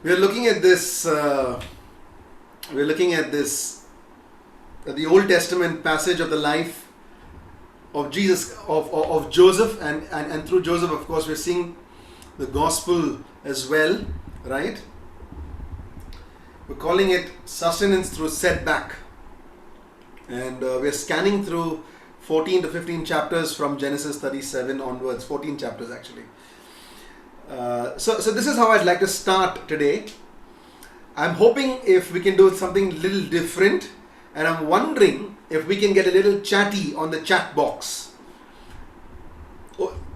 We're looking at this. We're looking at this, the Old Testament passage of the life of Jesus, of Joseph, and through Joseph, of course, we're seeing the gospel as well, right? We're calling it sustenance through setback, and we're scanning through 14 to 15 chapters from Genesis 37 onwards. 14 chapters actually. So this is how I'd like to start today. I'm hoping if we can do something a little different, and I'm wondering if we can get a little chatty on the chat box.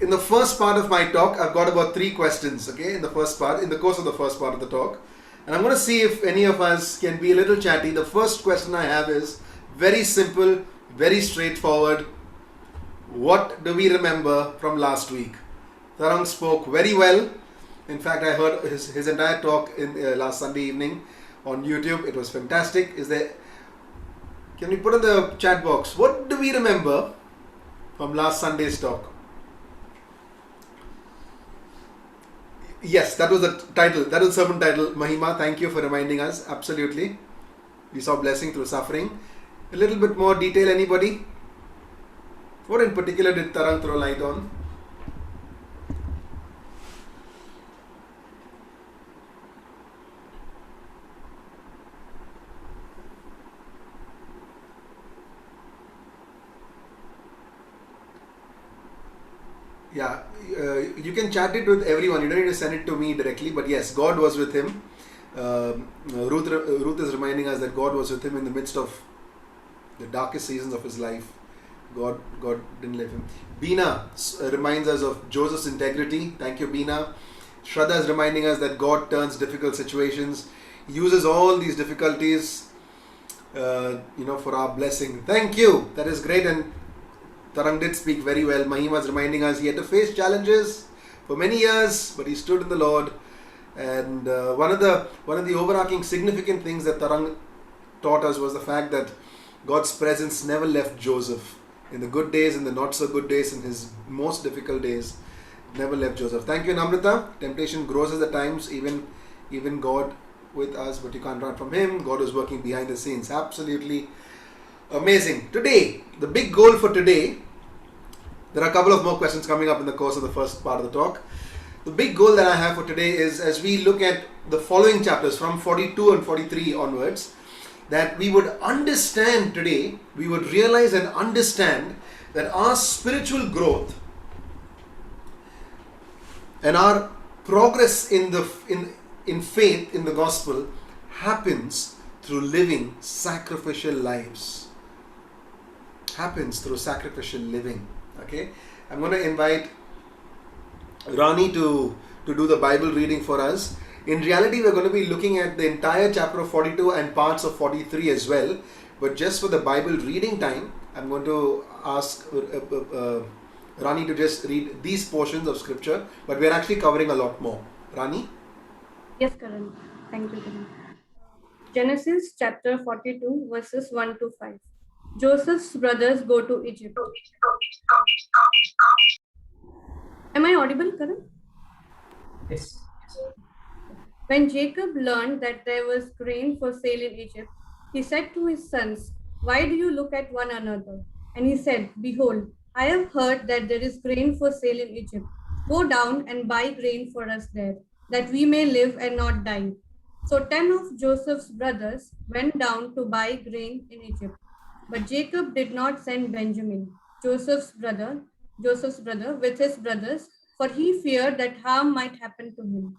In the first part of my talk, I've got about 3 questions, okay, in the course of the first part of the talk. And I'm going to see if any of us can be a little chatty. The first question I have is very simple, very straightforward. What do we remember from last week? Tarang spoke very well. In fact, I heard his entire talk in last Sunday evening on YouTube. It was fantastic. Can we put in the chat box, what do we remember from last Sunday's talk? Yes, that was the title. That was the sermon title. Mahima, thank you for reminding us. Absolutely. We saw blessing through suffering. A little bit more detail, anybody? What in particular did Tarang throw light on? Yeah, you can chat it with everyone. You don't need to send it to me directly. But yes, God was with him. Ruth is reminding us that God was with him in the midst of the darkest seasons of his life. God didn't leave him. Bina reminds us of Joseph's integrity. Thank you, Bina. Shraddha is reminding us that God turns difficult situations, uses all these difficulties, for our blessing. Thank you. That is great. And Tarang did speak very well. Mahima is reminding us he had to face challenges for many years, but he stood in the Lord. And one of the overarching significant things that Tarang taught us was the fact that God's presence never left Joseph. In the good days, in the not so good days, in his most difficult days, never left Joseph. Thank you, Namrata. Temptation grows at the times, even God with us, but you can't run from him. God is working behind the scenes. Absolutely amazing. Today, the big goal for today, there are a couple of more questions coming up in the course of the first part of the talk. The big goal that I have for today is, as we look at the following chapters from 42 and 43 onwards, that we would understand today, we would realize and understand that our spiritual growth and our progress in faith in the gospel happens through living sacrificial lives. Happens through sacrificial living. Okay, I'm going to invite Rani to do the Bible reading for us. In reality, we're going to be looking at the entire chapter of 42 and parts of 43 as well. But just for the Bible reading time, I'm going to ask Rani to just read these portions of scripture. But we're actually covering a lot more. Rani? Yes, Karan. Thank you, Karan. Genesis chapter 42, verses 1 to 5. Joseph's brothers go to Egypt. Am I audible, Karan? Yes. When Jacob learned that there was grain for sale in Egypt, he said to his sons, "Why do you look at one another?" And he said, "Behold, I have heard that there is grain for sale in Egypt. Go down and buy grain for us there, that we may live and not die." So 10 of Joseph's brothers went down to buy grain in Egypt. But Jacob did not send Benjamin, Joseph's brother, with his brothers, for he feared that harm might happen to him.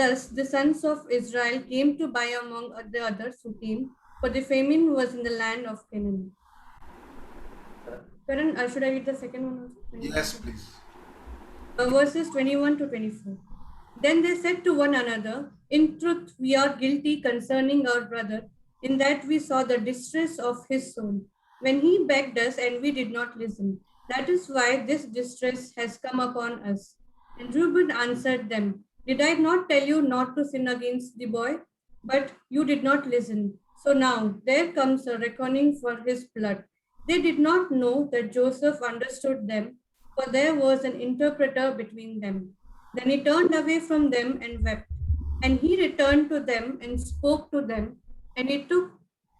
Thus the sons of Israel came to buy among the others who came, for the famine was in the land of Canaan. Karan, should I read the second one also? Yes, please. Verses 21 to 24. Then they said to one another, "In truth, we are guilty concerning our brother, in that we saw the distress of his soul, when he begged us and we did not listen. That is why this distress has come upon us." And Reuben answered them, "Did I not tell you not to sin against the boy? But you did not listen. So now there comes a reckoning for his blood." They did not know that Joseph understood them, for there was an interpreter between them. Then he turned away from them and wept. And he returned to them and spoke to them, and he took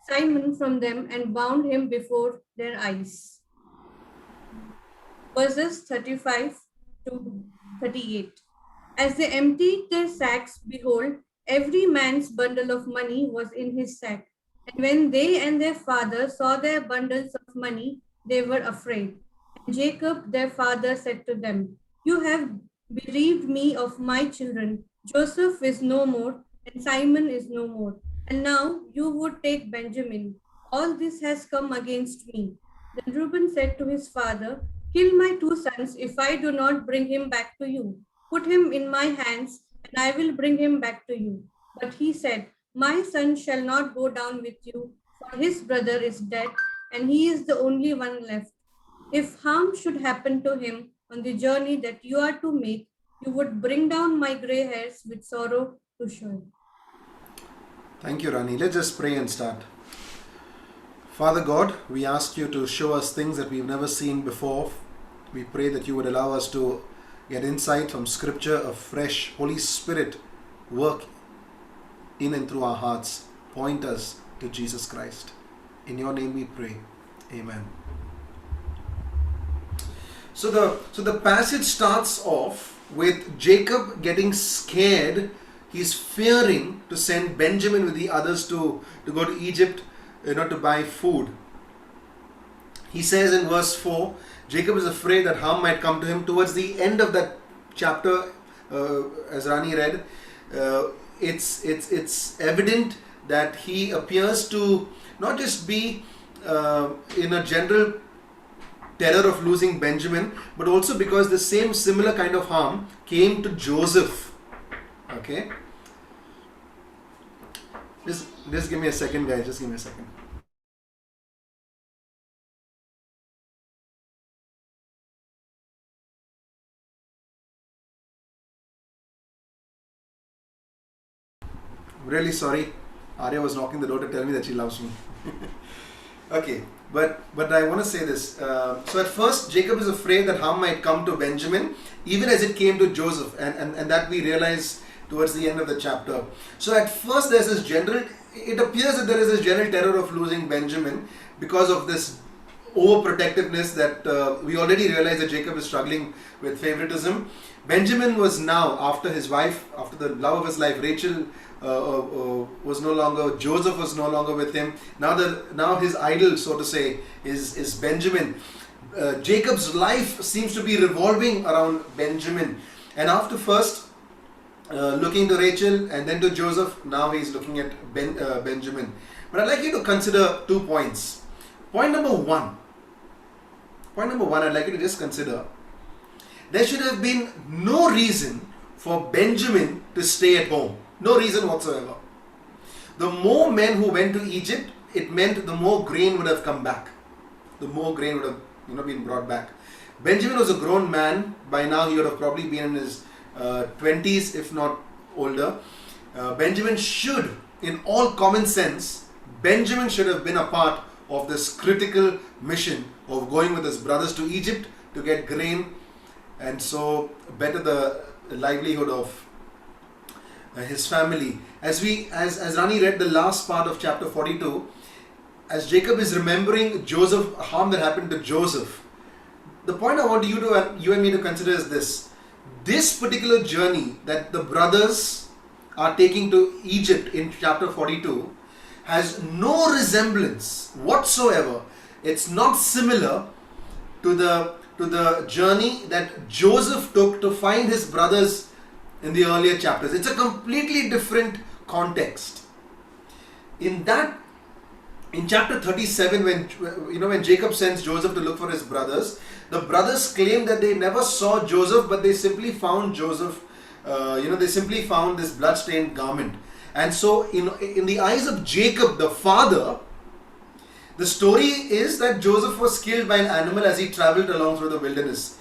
Simon from them and bound him before their eyes. Verses 35 to 38. As they emptied their sacks, behold, every man's bundle of money was in his sack. And when they and their father saw their bundles of money, they were afraid. And Jacob, their father, said to them, You have bereaved me of my children. Joseph is no more, and Simon is no more. And now you would take Benjamin. All this has come against me. Then Reuben said to his father, Kill my two sons if I do not bring him back to you. Put him in my hands, and I will bring him back to you. But he said, My son shall not go down with you, for his brother is dead, and he is the only one left. If harm should happen to him on the journey that you are to make, you would bring down my gray hairs with sorrow to show. Thank you, Rani. Let's just pray and start. Father God, we ask you to show us things that we've never seen before. We pray that you would allow us to get insight from Scripture, a fresh Holy Spirit work in and through our hearts. Point us to Jesus Christ. In your name we pray. Amen. So the passage starts off with Jacob getting scared. He's fearing to send Benjamin with the others to go to Egypt, to buy food. He says in verse 4, Jacob is afraid that harm might come to him. Towards the end of that chapter, as Rani read, it's evident that he appears to not just be in a general terror of losing Benjamin, but also because the same similar kind of harm came to Joseph. Okay? Just give me a second, guys. Just give me a second. Really sorry. Arya was knocking the door to tell me that she loves me. Okay, but I want to say this. So at first, Jacob is afraid that harm might come to Benjamin, even as it came to Joseph, and that we realize towards the end of the chapter. So at first, there's this it appears that there is this general terror of losing Benjamin because of this overprotectiveness that we already realize that Jacob is struggling with favoritism. Benjamin was now, after the love of his life, Rachel was no longer, Joseph was no longer with him. Now his idol, so to say, is Benjamin. Jacob's life seems to be revolving around Benjamin. And after first looking to Rachel and then to Joseph, now he's looking at Benjamin. But I'd like you to consider 2 points. Point number one, I'd like you to just consider, there should have been no reason for Benjamin to stay at home. No reason whatsoever. The more men who went to Egypt, it meant the more grain would have come back. The more grain would have been brought back. Benjamin was a grown man. By now he would have probably been in his 20s, if not older. Benjamin should, in all common sense, Benjamin should have been a part of this critical mission of going with his brothers to Egypt to get grain and so better the livelihood of his family. As Rani read the last part of chapter 42, as Jacob is remembering Joseph, harm that happened to Joseph, the point I want you and me to consider is this. This particular journey that the brothers are taking to Egypt in chapter 42 has no resemblance whatsoever. It's not similar to the journey that Joseph took to find his brothers in the earlier chapters. It's a completely different context. In chapter 37, when Jacob sends Joseph to look for his brothers, the brothers claim that they never saw Joseph, but they simply found Joseph. They simply found this blood-stained garment. And so, in the eyes of Jacob, the father, the story is that Joseph was killed by an animal as he traveled along through the wilderness.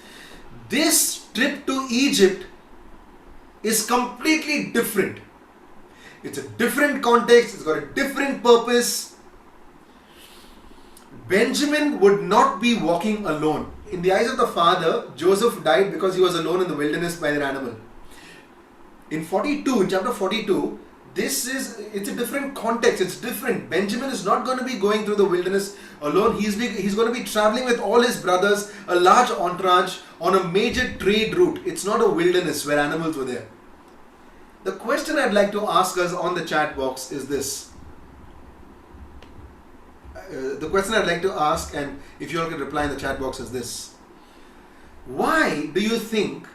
This trip to Egypt is completely different. It's a different context. It's got a different purpose. Benjamin would not be walking alone. In the eyes of the father, Joseph died because he was alone in the wilderness by an animal. In chapter 42, it's a different context. It's different. Benjamin is not going to be going through the wilderness alone. He's going to be traveling with all his brothers, a large entourage on a major trade route. It's not a wilderness where animals were there. The question I'd like to ask us on the chat box is this. The question I'd like to ask, and if you all can reply in the chat box, is this. Why do you think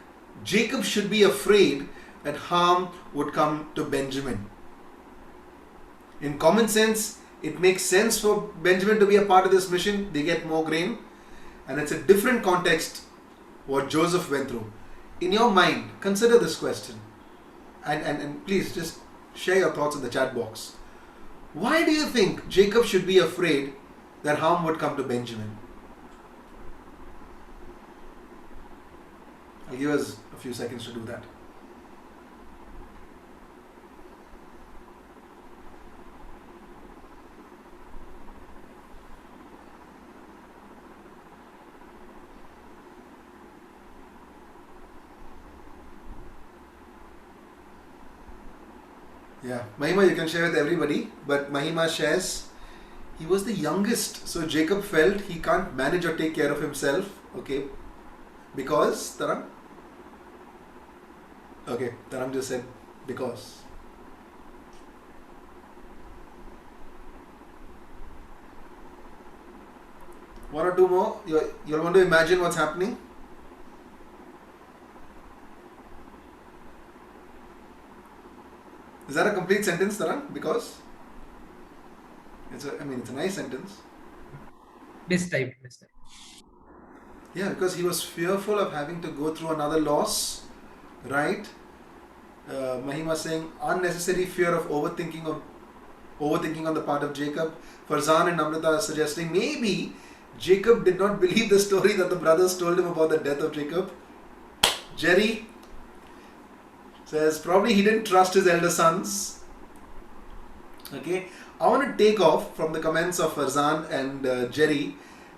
Jacob should be afraid that harm would come to Benjamin? In common sense, it makes sense for Benjamin to be a part of this mission. They get more grain, and it's a different context what Joseph went through. In your mind, consider this question, and please just share your thoughts in the chat box. Why do you think Jacob should be afraid that harm would come to Benjamin? I'll give us a few seconds to do that. Yeah, Mahima, you can share with everybody, but Mahima shares he was the youngest, so Jacob felt he can't manage or take care of himself. Okay, because Taram? Okay, Taram just said because. One or two more. You'll want to imagine what's happening. Is that a complete sentence, Taran? Because it's a nice sentence. Mistype. Yeah, because he was fearful of having to go through another loss, right? Mahima saying unnecessary fear of overthinking on the part of Jacob. Farzan and Namrata are suggesting maybe Jacob did not believe the story that the brothers told him about the death of Jacob. Jerry says probably he didn't trust his elder sons. Okay, I want to take off from the comments of Farzan and Jerry,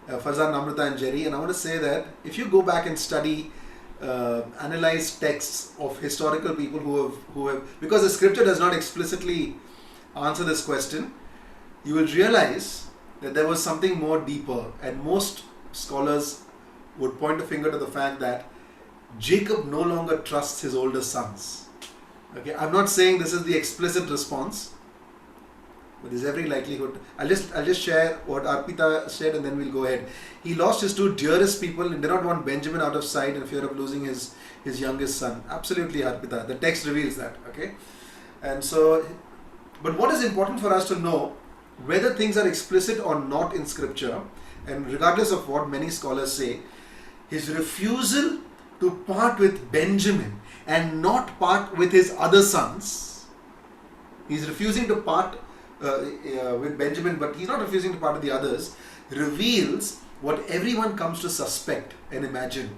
Farzan, Namrata and Jerry, and I want to say that if you go back and study, analyze texts of historical people who have, because the scripture does not explicitly answer this question, you will realize that there was something more deeper, and most scholars would point a finger to the fact that Jacob no longer trusts his older sons. Okay, I'm not saying this is the explicit response, but there's every likelihood. I'll just share what Arpita said and then we'll go ahead. He lost his two dearest people and did not want Benjamin out of sight in fear of losing his youngest son. Absolutely, Arpita. The text reveals that. Okay, and so, but what is important for us to know, whether things are explicit or not in scripture, and regardless of what many scholars say, his refusal to part with Benjamin and not part with his other sons. He's refusing to part with Benjamin, but he's not refusing to part with the others, reveals what everyone comes to suspect and imagine.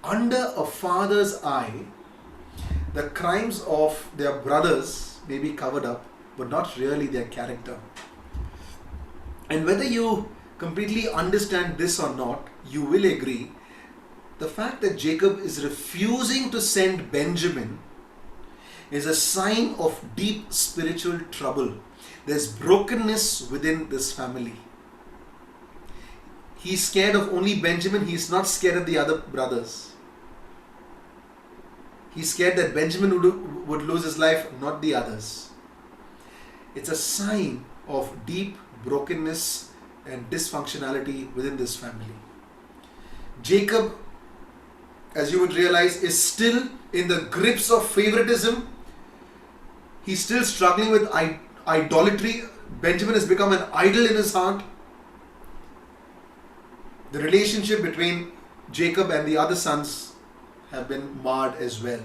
Under a father's eye, the crimes of their brothers may be covered up, but not really their character. And whether you completely understand this or not, you will agree the fact that Jacob is refusing to send Benjamin is a sign of deep spiritual trouble. There's brokenness within this family. He's scared of only Benjamin. He's not scared of the other brothers. He's scared that Benjamin would lose his life, not the others. It's a sign of deep brokenness and dysfunctionality within this family. Jacob, as you would realize, is still in the grips of favoritism. He's still struggling with idolatry. Benjamin has become an idol in his heart. The relationship between Jacob and the other sons have been marred as well.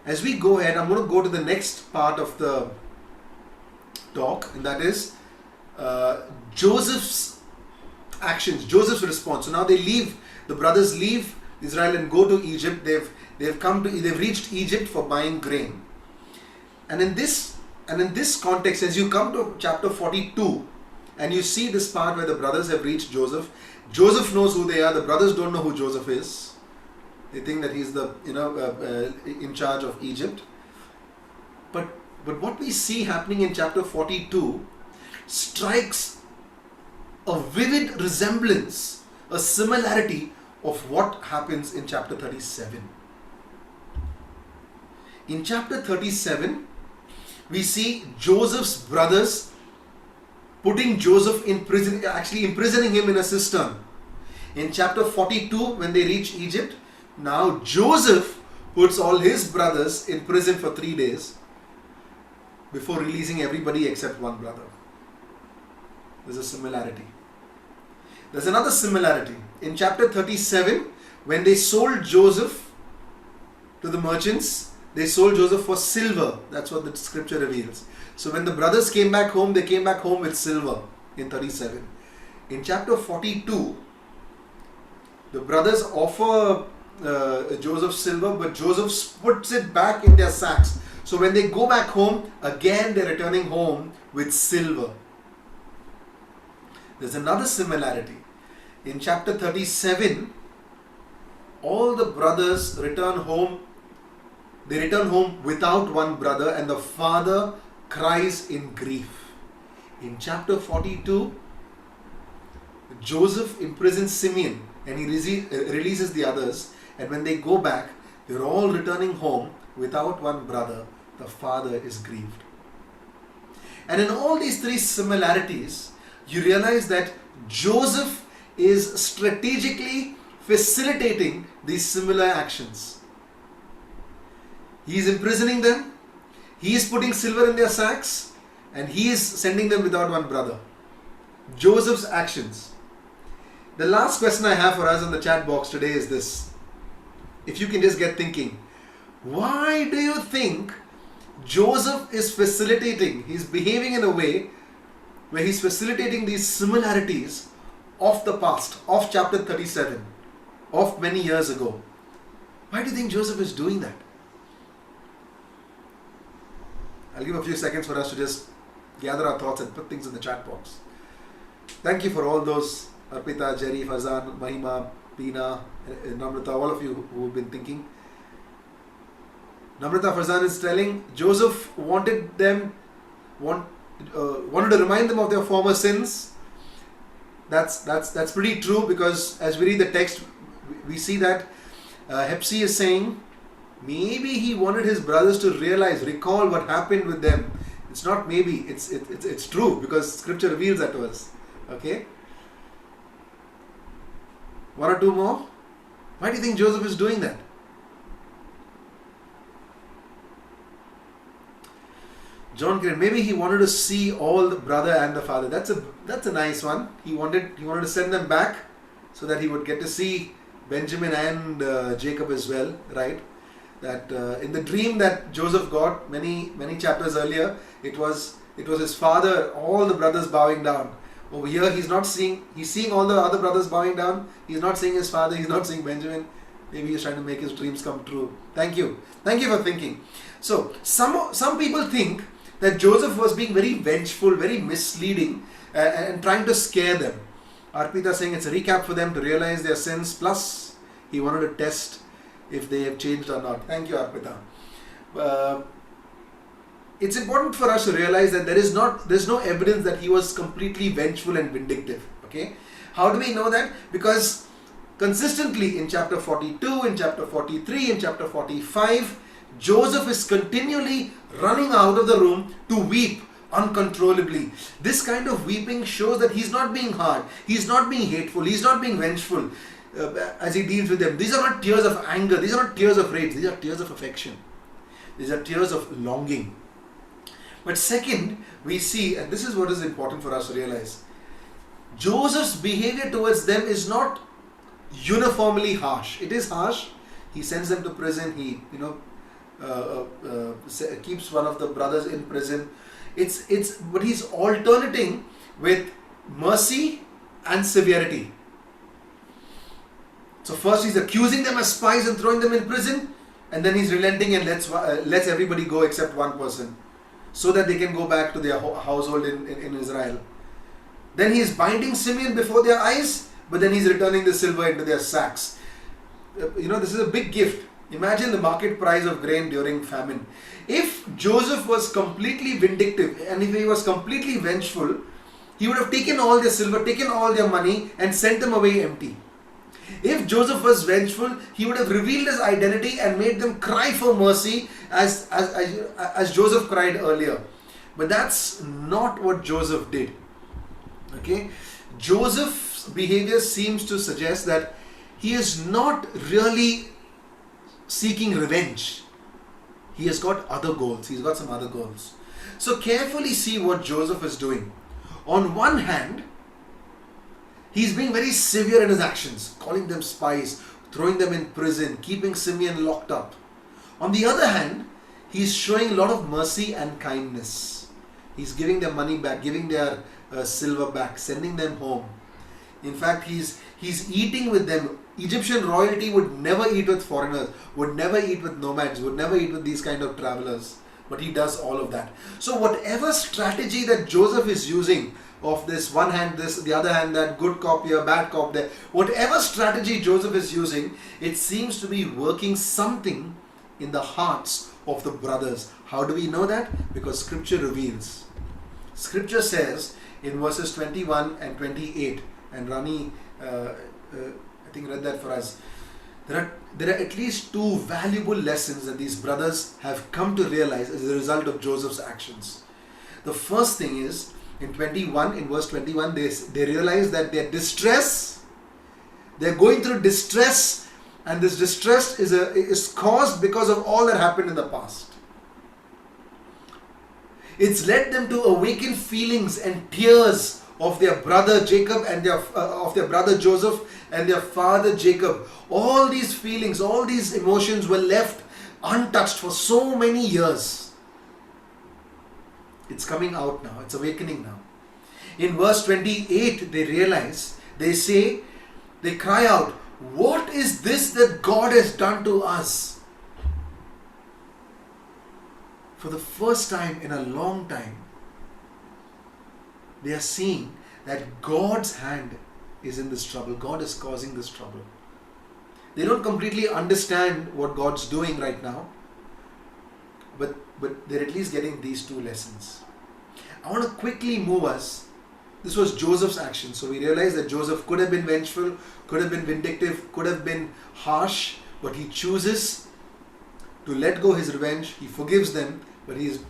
As we go ahead, I'm going to go to the next part of the talk, and that is Joseph's actions, Joseph's response. So now the brothers leave Israel and go to Egypt. They've reached Egypt for buying grain. And in this context, as you come to chapter 42 and you see this part where the brothers have reached Joseph, Joseph knows who they are. The brothers don't know who Joseph is. They think that he's the in charge of Egypt. But what we see happening in chapter 42 strikes a vivid resemblance, a similarity of what happens in chapter 37. In chapter 37, we see Joseph's brothers putting Joseph in prison, actually imprisoning him in a cistern. In chapter 42, when they reach Egypt, now Joseph puts all his brothers in prison for 3 days before releasing everybody except one brother. There's a similarity. There's another similarity. In chapter 37, when they sold Joseph to the merchants, they sold Joseph for silver. That's what the scripture reveals. So when the brothers came back home, they came back home with silver in 37. In chapter 42, the brothers offer Joseph silver, but Joseph puts it back in their sacks. So when they go back home, again they're returning home with silver. There's another similarity. In chapter 37, all the brothers return home. They return home without one brother, and the father cries in grief. In chapter 42, Joseph imprisons Simeon and he releases the others, and when they go back, they're all returning home without one brother. The father is grieved. And in all these three similarities, you realize that Joseph is strategically facilitating these similar actions. He is imprisoning them, he is putting silver in their sacks, and he is sending them without one brother. Joseph's actions. The last question I have for us in the chat box today is this. If you can just get thinking, why do you think Joseph is facilitating, he's behaving in a way where he's facilitating these similarities of the past, of chapter 37, of many years ago? Why do you think Joseph is doing that? I'll give a few seconds for us to just gather our thoughts and put things in the chat box. Thank you for all those, Arpita, Jerry, Fazan, Mahima, Beena, Namrata, all of you who have been thinking. Namrata Fazan is telling Joseph wanted to remind them of their former sins. That's pretty true, because as we read the text, we see that Hepsi is saying maybe he wanted his brothers to recall what happened with them. It's not maybe, it's true, because scripture reveals that to us. Okay? One or two more? Why do you think Joseph is doing that? John Kiran, maybe he wanted to see all the brother and the father. That's a nice one. He wanted to send them back so that he would get to see Benjamin and Jacob as well, right? That in the dream that Joseph got many chapters earlier, it was his father, all the brothers bowing down. Over here, he's seeing all the other brothers bowing down. He's not seeing his father, he's not seeing Benjamin. Maybe he's trying to make his dreams come true. Thank you for thinking. So some people think that Joseph was being very vengeful, very misleading, and trying to scare them. Arpita saying it's a recap for them to realize their sins, plus he wanted to test if they have changed or not. Thank you, Arpita. It's important for us to realize that there's no evidence that he was completely vengeful and vindictive. Okay? How do we know that? Because consistently in chapter 42, in chapter 43, in chapter 45, Joseph is continually running out of the room to weep uncontrollably. This kind of weeping shows that he's not being hard, he's not being hateful, he's not being vengeful as he deals with them. These are not tears of anger, these are not tears of rage, these are tears of affection. These are tears of longing. But second, we see, and this is what is important for us to realize, Joseph's behavior towards them is not uniformly harsh. It is harsh. He sends them to prison. He, keeps one of the brothers in prison. But he's alternating with mercy and severity. So first he's accusing them as spies and throwing them in prison, and then he's relenting and lets everybody go except one person, so that they can go back to their household in Israel. Then he is binding Simeon before their eyes, but then he's returning the silver into their sacks. This is a big gift. Imagine the market price of grain during famine. If Joseph was completely vindictive and if he was completely vengeful, he would have taken all their silver, taken all their money and sent them away empty. If Joseph was vengeful, he would have revealed his identity and made them cry for mercy as Joseph cried earlier. But that's not what Joseph did. Okay? Joseph's behavior seems to suggest that he is not really seeking revenge. He has got other goals. He's got some other goals. So carefully see what Joseph is doing. On one hand, he's being very severe in his actions, calling them spies, throwing them in prison, keeping Simeon locked up. On the other hand, he's showing a lot of mercy and kindness. He's giving their money back, giving their silver back, sending them home. In fact, he's eating with them. Egyptian royalty would never eat with foreigners, would never eat with nomads, would never eat with these kind of travelers. But he does all of that. So whatever strategy that Joseph is using, of this one hand this, the other hand that, good cop here, bad cop there, whatever strategy Joseph is using, it seems to be working something in the hearts of the brothers. How do we know that? Because scripture reveals. Scripture says in verses 21 and 28, and Rani I think read that for us, there are at least two valuable lessons that these brothers have come to realize as a result of Joseph's actions. The first thing is, in verse 21, they realize that their distress, they're going through distress, and this distress is caused because of all that happened in the past. It's led them to awaken feelings and tears of their brother Jacob and of their brother Joseph and their father Jacob. All these feelings, all these emotions were left untouched for so many years. It's coming out now. It's awakening now. In verse 28, they realize, they cry out, "What is this that God has done to us?" For the first time in a long time, they are seeing that God's hand is in this trouble. God is causing this trouble. They don't completely understand what God's doing right now, but they're at least getting these two lessons. I want to quickly move us. This was Joseph's action. So we realize that Joseph could have been vengeful, could have been vindictive, could have been harsh, but he chooses to let go his revenge. He forgives them, but he's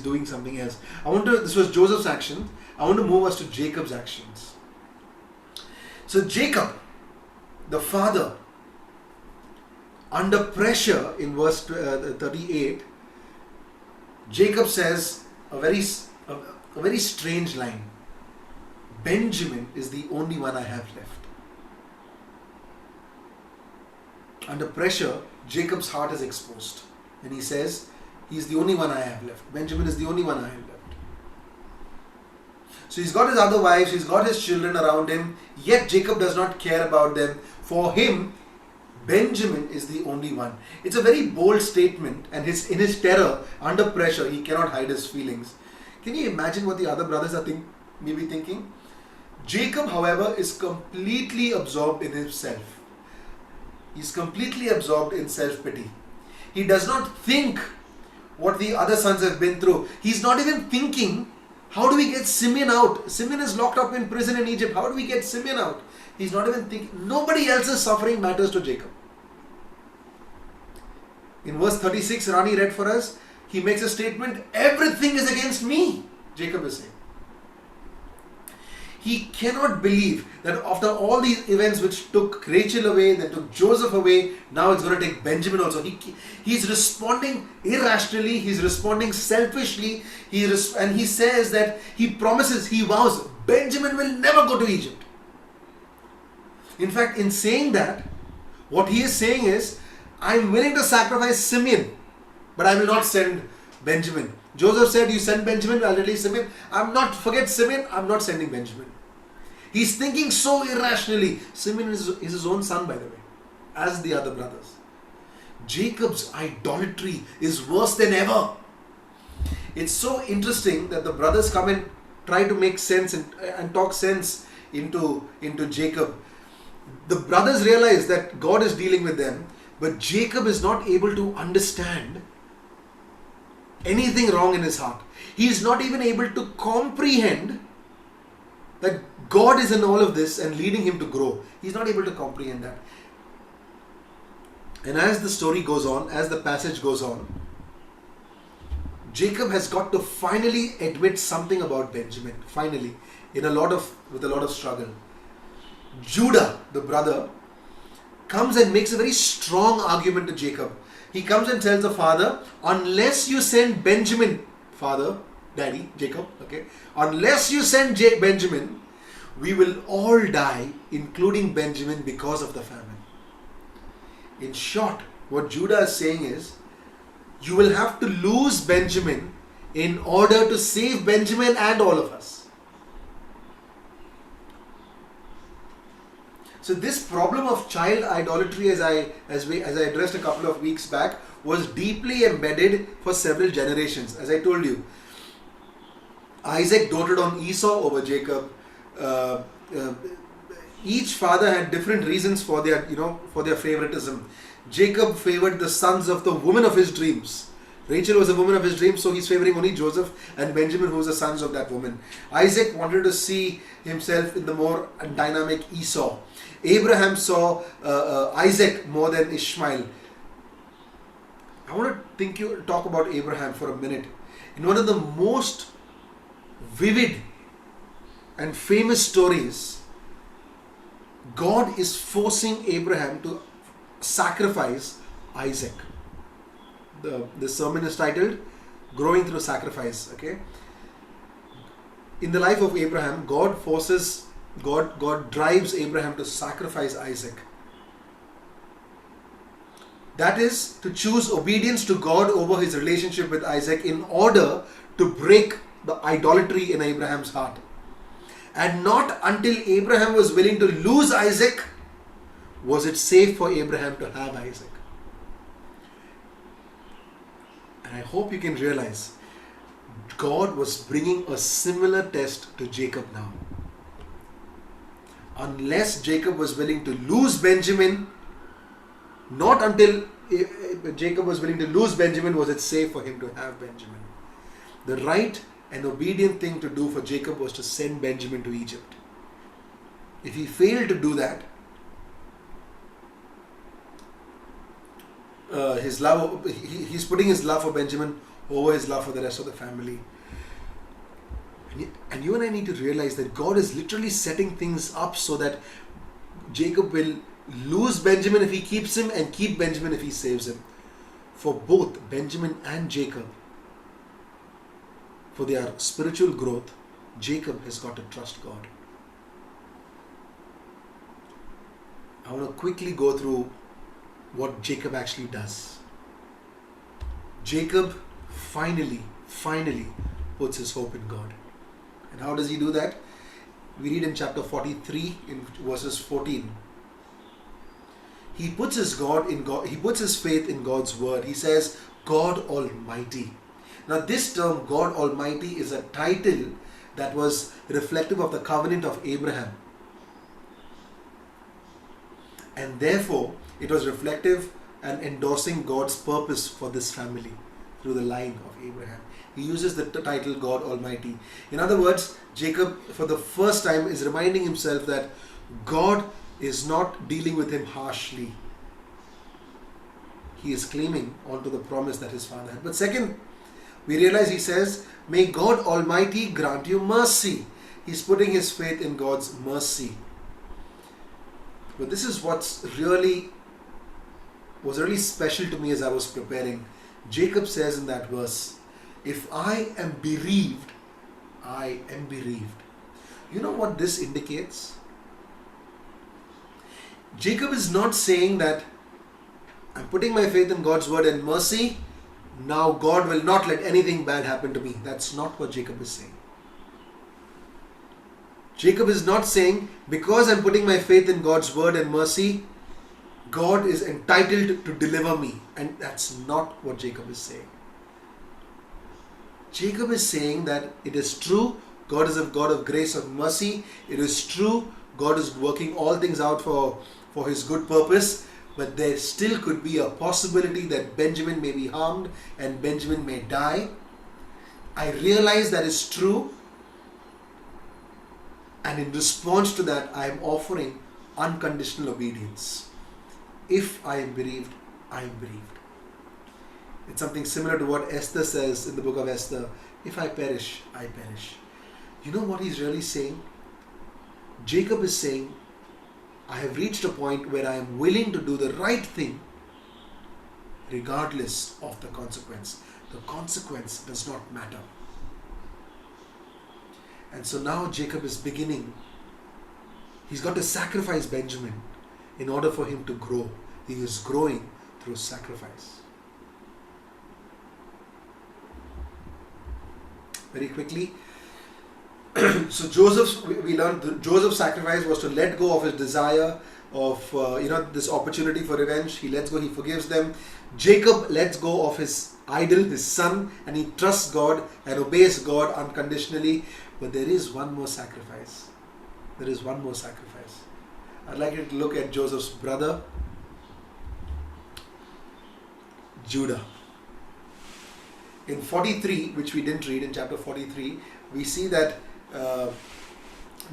doing something else. This was Joseph's action. I want to move us to Jacob's actions. So Jacob, the father, under pressure in verse 38, Jacob says a very strange line. Benjamin is the only one I have left. Under pressure, Jacob's heart is exposed. And he says, he's the only one I have left. Benjamin is the only one I have left. So he's got his other wives, he's got his children around him, yet Jacob does not care about them. For him, Benjamin is the only one. It's a very bold statement, and in his terror, under pressure, he cannot hide his feelings. Can you imagine what the other brothers are maybe thinking? Jacob, however, is completely absorbed in himself. He's completely absorbed in self-pity. He does not think what the other sons have been through. He's not even thinking, how do we get Simeon out? Simeon is locked up in prison in Egypt. How do we get Simeon out? He's not even thinking. Nobody else's suffering matters to Jacob. In verse 36, Rani read for us, he makes a statement, everything is against me, Jacob is saying. He cannot believe that after all these events which took Rachel away, that took Joseph away, now it's going to take Benjamin also. He's responding irrationally, he's responding selfishly, and he says that he promises, he vows, Benjamin will never go to Egypt. In fact, in saying that, what he is saying is, I'm willing to sacrifice Simeon, but I will not send Benjamin. Joseph said, you send Benjamin, I'll release Simeon. Forget Simeon, I'm not sending Benjamin. He's thinking so irrationally. Simeon is his own son, by the way, as the other brothers. Jacob's idolatry is worse than ever. It's so interesting that the brothers come and try to make sense and talk sense into Jacob. The brothers realize that God is dealing with them. But Jacob is not able to understand anything wrong in his heart. He is not even able to comprehend that God is in all of this and leading him to grow. He's not able to comprehend that. And as the story goes on, as the passage goes on, Jacob has got to finally admit something about Benjamin. Finally, with a lot of struggle. Judah, the brother, comes and makes a very strong argument to Jacob. He comes and tells the father, unless you send Benjamin, father, daddy, Jacob, okay, unless you send Benjamin, we will all die, including Benjamin, because of the famine. In short, what Judah is saying is, you will have to lose Benjamin in order to save Benjamin and all of us. So this problem of child idolatry, as I addressed a couple of weeks back, was deeply embedded for several generations. As I told you, Isaac doted on Esau over Jacob. Each father had different reasons for their favoritism. Jacob favored the sons of the woman of his dreams. Rachel was a woman of his dreams, so he's favoring only Joseph and Benjamin, who was the sons of that woman. Isaac wanted to see himself in the more dynamic Esau. Abraham saw Isaac more than Ishmael. I want to talk about Abraham for a minute. In one of the most vivid and famous stories, God is forcing Abraham to sacrifice Isaac. The sermon is titled Growing Through Sacrifice. Okay. In the life of Abraham, God drives Abraham to sacrifice Isaac. That is, to choose obedience to God over his relationship with Isaac in order to break the idolatry in Abraham's heart. And not until Abraham was willing to lose Isaac was it safe for Abraham to have Isaac. And I hope you can realize God was bringing a similar test to Jacob now. Unless Jacob was willing to lose Benjamin, not until Jacob was willing to lose Benjamin was it safe for him to have Benjamin. The right and obedient thing to do for Jacob was to send Benjamin to Egypt. If he failed to do that, he's putting his love for Benjamin over his love for the rest of the family. And you and I need to realize that God is literally setting things up so that Jacob will lose Benjamin if he keeps him and keep Benjamin if he saves him. For both Benjamin and Jacob, for their spiritual growth, Jacob has got to trust God. I want to quickly go through what Jacob actually does. Jacob finally puts his hope in God. And how does he do that? We read in chapter 43 in verses 14. He puts his faith in God's word. He says, God Almighty. Now this term, God Almighty, is a title that was reflective of the covenant of Abraham. And therefore, it was reflective and endorsing God's purpose for this family through the line of Abraham. He uses the title God Almighty. In other words, Jacob, for the first time, is reminding himself that God is not dealing with him harshly. He is claiming onto the promise that his father had. But second, we realize he says, may God Almighty grant you mercy. He's putting his faith in God's mercy. But this is was really special to me as I was preparing. Jacob says in that verse, if I am bereaved, I am bereaved. You know what this indicates? Jacob is not saying that I'm putting my faith in God's word and mercy, now God will not let anything bad happen to me. That's not what Jacob is saying. Jacob is not saying, because I'm putting my faith in God's word and mercy, God is entitled to deliver me. And that's not what Jacob is saying. Jacob is saying that it is true, God is a God of grace and mercy. It is true, God is working all things out for his good purpose. but there still could be a possibility that Benjamin may be harmed and Benjamin may die. I realize that is true, and in response to that, I am offering unconditional obedience. If I am bereaved, I am bereaved. It's something similar to what Esther says in the book of Esther. If I perish, I perish. You know what he's really saying? Jacob is saying, I have reached a point where I am willing to do the right thing regardless of the consequence. The consequence does not matter. And so now Jacob is beginning. He's got to sacrifice Benjamin in order for him to grow. He is growing through sacrifice. Very quickly. So we learned Joseph's sacrifice was to let go of his desire of this opportunity for revenge. He lets go, he forgives them. Jacob lets go of his idol, his son, and he trusts God and obeys God unconditionally. But there is one more sacrifice. There is one more sacrifice. I'd like you to look at Joseph's brother, Judah. In 43, which we didn't read in chapter 43, we see that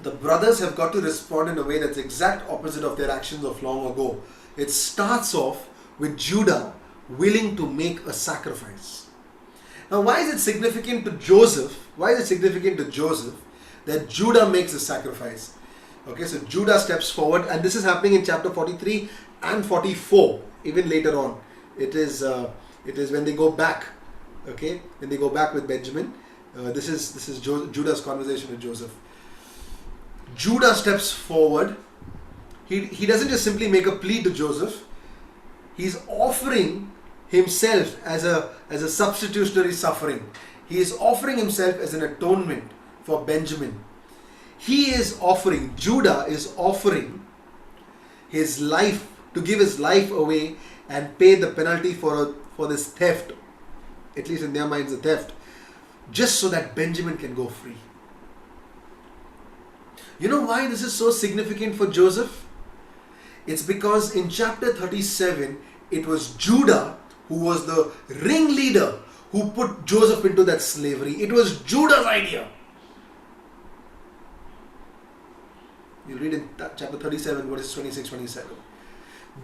the brothers have got to respond in a way that's exact opposite of their actions of long ago. It starts off with Judah willing to make a sacrifice. Now, why is it significant to Joseph? Why is it significant to Joseph that Judah makes a sacrifice? Okay, so Judah steps forward, and this is happening in chapter 43 and 44, even later on. It is when they go back. Okay, when they go back with Benjamin. This is Judah's conversation with Joseph. Judah steps forward. He doesn't just simply make a plea to Joseph. He's offering himself as a substitutionary suffering. He is offering himself as an atonement for Benjamin. Judah is offering his life, to give his life away and pay the penalty for this theft, at least in their minds a theft, just so that Benjamin can go free. You know why this is so significant for Joseph? It's because in chapter 37, it was Judah who was the ringleader who put Joseph into that slavery. It was Judah's idea. You read in chapter 37, verses 26-27.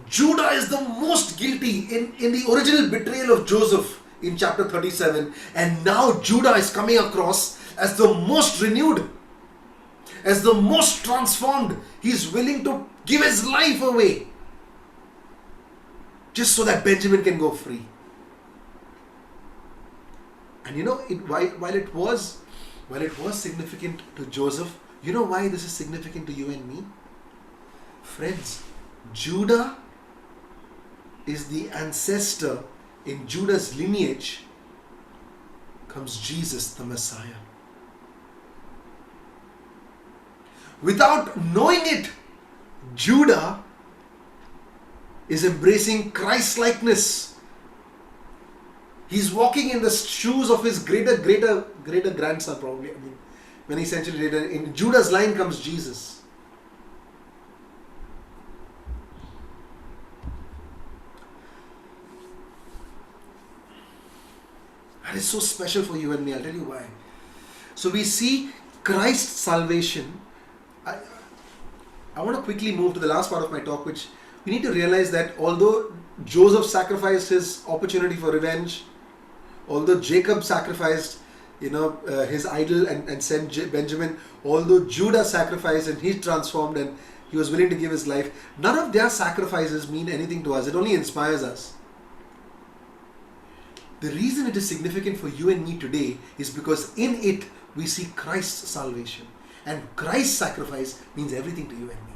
Judah is the most guilty in the original betrayal of Joseph in chapter 37. And now Judah is coming across as the most renewed, as the most transformed. He's willing to give his life away just so that Benjamin can go free. And you know, while it was significant to Joseph, you know why this is significant to you and me? Friends, Judah is the ancestor. In Judah's lineage comes Jesus, the Messiah. Without knowing it, Judah is embracing Christ-likeness. He's walking in the shoes of his greater grandson, probably. I mean, many centuries later, in Judah's line comes Jesus. That is so special for you and me. I'll tell you why. So we see Christ's salvation. I want to quickly move to the last part of my talk, which we need to realize that although Joseph sacrificed his opportunity for revenge, although Jacob sacrificed his idol and sent Benjamin, although Judah sacrificed and he transformed and he was willing to give his life, none of their sacrifices mean anything to us. It only inspires us. The reason it is significant for you and me today is because in it we see Christ's salvation. And Christ's sacrifice means everything to you and me.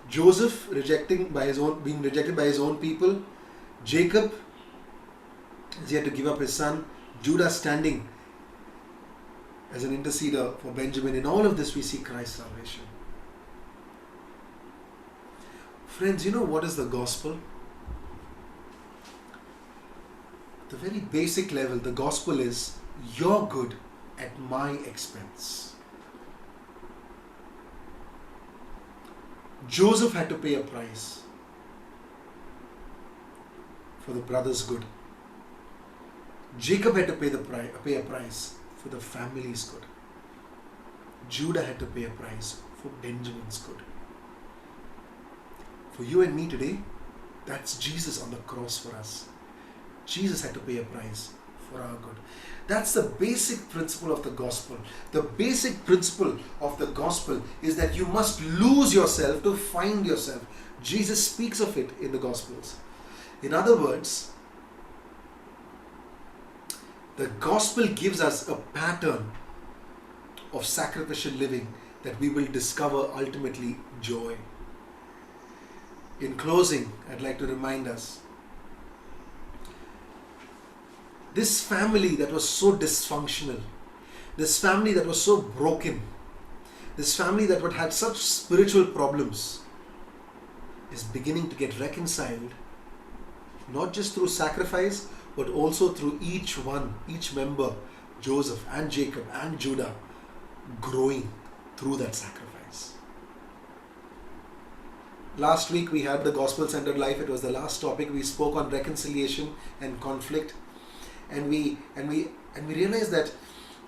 Joseph being rejected by his own people. Jacob is yet to give up his son. Judah standing as an interceder for Benjamin. In all of this we see Christ's salvation. Friends, you know what is the gospel? The very basic level, the gospel is you're good at my expense. Joseph had to pay a price for the brother's good. Jacob had to pay a price for the family's good. Judah had to pay a price for Benjamin's good. For you and me today, that's Jesus on the cross for us. Jesus had to pay a price for our good. That's the basic principle of the gospel. The basic principle of the gospel is that you must lose yourself to find yourself. Jesus speaks of it in the Gospels. In other words, the gospel gives us a pattern of sacrificial living that we will discover ultimately joy. In closing, I'd like to remind us, this family that was so dysfunctional, this family that was so broken, this family that would had such spiritual problems, is beginning to get reconciled, not just through sacrifice, but also through each member, Joseph and Jacob and Judah, growing through that sacrifice. Last week we had the gospel-centered life. It was the last topic. We spoke on reconciliation and conflict, and we realized that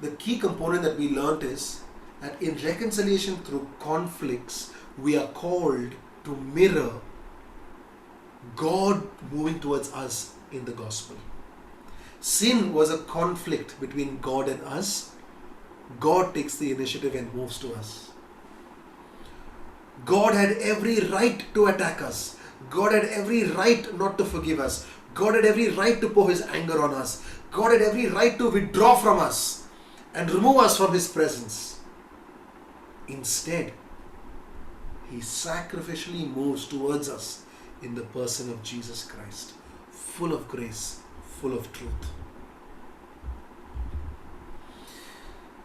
the key component that we learnt is that in reconciliation through conflicts, we are called to mirror God moving towards us in the gospel. Sin was a conflict between God and us. God takes the initiative and moves to us. God had every right to attack us. God had every right not to forgive us. God had every right to pour His anger on us. God had every right to withdraw from us and remove us from His presence. Instead, He sacrificially moves towards us in the person of Jesus Christ, full of grace, full of truth.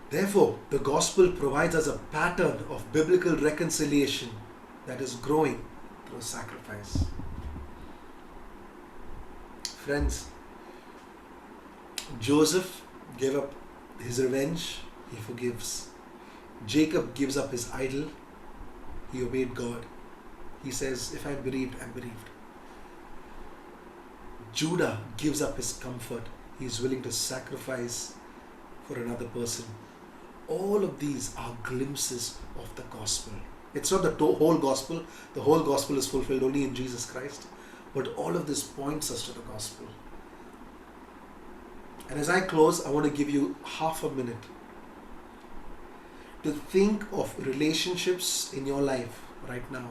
Therefore, the gospel provides us a pattern of biblical reconciliation that is growing through sacrifice. Friends, Joseph gave up his revenge, he forgives. Jacob gives up his idol, he obeyed God. He says, if I'm bereaved, I'm bereaved. Judah gives up his comfort. He is willing to sacrifice for another person. All of these are glimpses of the gospel. It's not the whole gospel. The whole gospel is fulfilled only in Jesus Christ. But all of this points us to the gospel. And as I close, I want to give you half a minute to think of relationships in your life right now.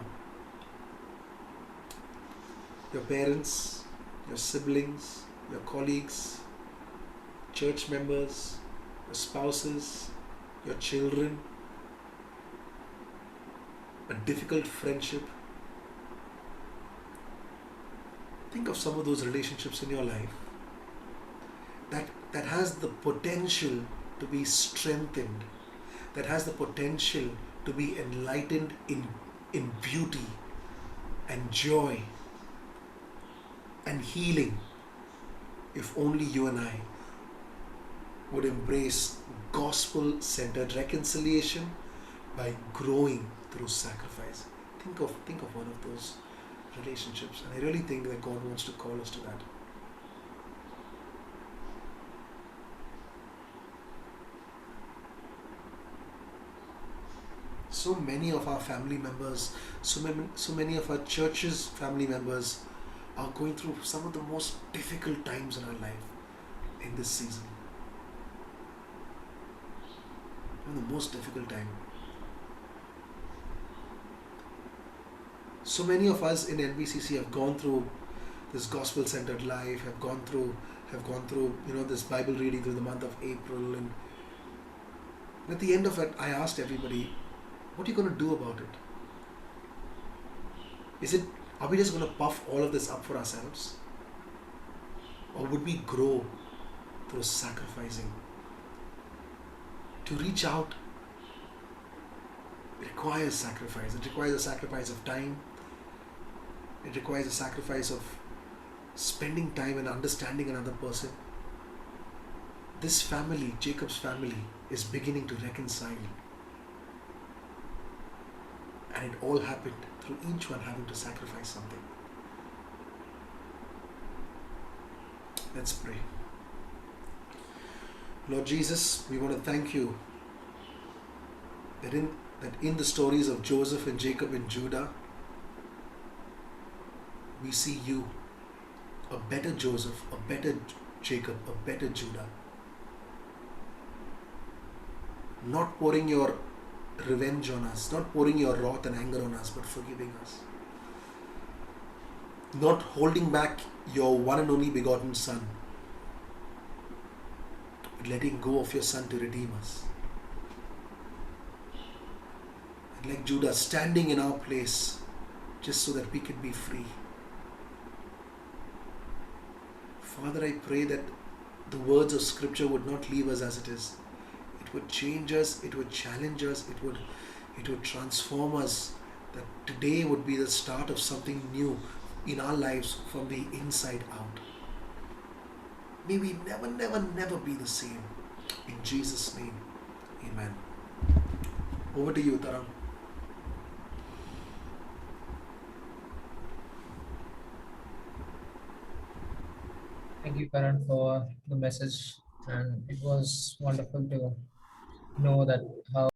Your parents, your siblings, your colleagues, church members, your spouses, your children, a difficult friendship. Think of some of those relationships in your life that has the potential to be strengthened, that has the potential to be enlightened in beauty and joy and healing, if only you and I would embrace gospel-centered reconciliation by growing through sacrifice. Think of one of those relationships, and I really think that God wants to call us to that. So many of our family members, so many of our church's family members are going through some of the most difficult times in our life in this season. The most difficult time. So many of us in NBCC have gone through this gospel-centered life, have gone through this Bible reading through the month of April, and at the end of it, I asked everybody, what are you going to do about it? Are we just going to puff all of this up for ourselves? Or would we grow through sacrificing? To reach out requires sacrifice. It requires a sacrifice of time. It requires a sacrifice of spending time and understanding another person. This family, Jacob's family, is beginning to reconcile. And it all happened through each one having to sacrifice something. Let's pray. Lord Jesus, we want to thank you that in the stories of Joseph and Jacob and Judah, we see you, a better Joseph, a better Jacob, a better Judah. Not pouring your revenge on us, not pouring your wrath and anger on us, but forgiving us. Not holding back your one and only begotten Son, but letting go of your Son to redeem us. And like Judah, standing in our place just so that we can be free. Father, I pray that the words of Scripture would not leave us as it is. It would change us, it would challenge us, it would transform us. That today would be the start of something new in our lives from the inside out. May we never, never, never be the same. In Jesus' name, amen. Over to you, Taram. Thank you, Karan, for the message. And it was wonderful to know that how